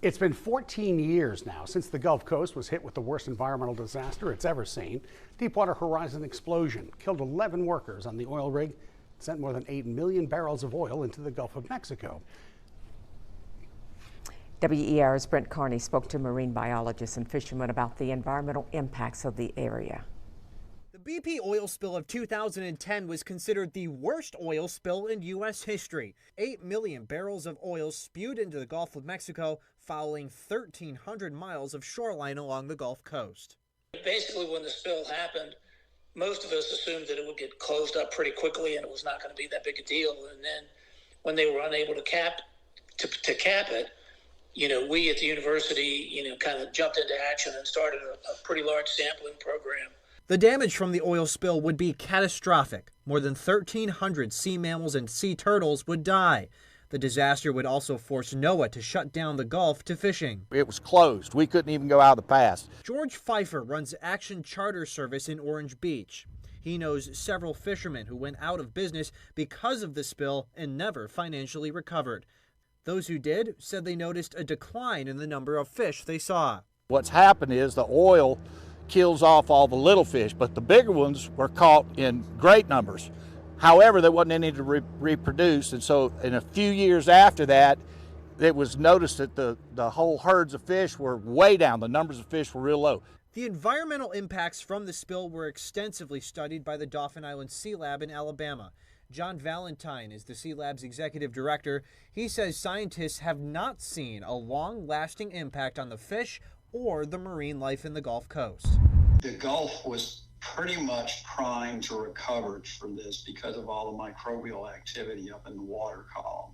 It's been 14 years now since the Gulf Coast was hit with the worst environmental disaster it's ever seen. Deepwater Horizon explosion killed 11 workers on the oil rig, sent more than 8 million barrels of oil into the Gulf of Mexico. WER's Brent Carney spoke to marine biologists and fishermen about the environmental impacts of the area. The BP oil spill of 2010 was considered the worst oil spill in U.S. history. 8 million barrels of oil spewed into the Gulf of Mexico, fouling 1,300 miles of shoreline along the Gulf Coast. Basically, when the spill happened, most of us assumed that it would get closed up pretty quickly and it was not going to be that big a deal. And then when they were unable to cap it, we at the university, kind of jumped into action and started a pretty large sampling program. The damage from the oil spill would be catastrophic. More than 1,300 sea mammals and sea turtles would die. The disaster would also force NOAA to shut down the Gulf to fishing. It was closed. We couldn't even go out of the pass. George Pfeiffer runs Action Charter Service in Orange Beach. He knows several fishermen who went out of business because of the spill and never financially recovered. Those who did said they noticed a decline in the number of fish they saw. What's happened is the oil kills off all the little fish, but the bigger ones were caught in great numbers. However, there wasn't any to reproduce, and so in a few years after that, it was noticed that the whole herds of fish were way down. The numbers of fish were real low. The environmental impacts from the spill were extensively studied by the Dauphin Island Sea Lab in Alabama. John Valentine is the Sea Lab's executive director. He says scientists have not seen a long-lasting impact on the fish or the marine life in the Gulf Coast. The Gulf was pretty much primed to recover from this because of all the microbial activity up in the water column.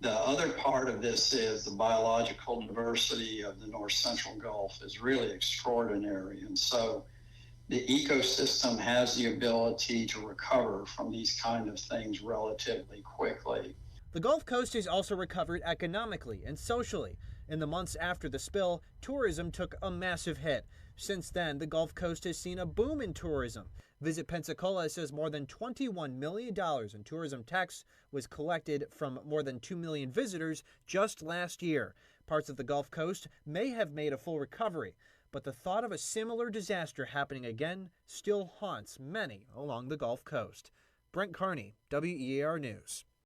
The other part of this is the biological diversity of the north central Gulf is really extraordinary. And so the ecosystem has the ability to recover from these kind of things relatively quickly. The Gulf Coast has also recovered economically and socially. In the months after the spill, tourism took a massive hit. Since then, the Gulf Coast has seen a boom in tourism. Visit Pensacola says more than $21 million in tourism tax was collected from more than 2 million visitors just last year. Parts of the Gulf Coast may have made a full recovery, but the thought of a similar disaster happening again still haunts many along the Gulf Coast. Brent Carney, WER News.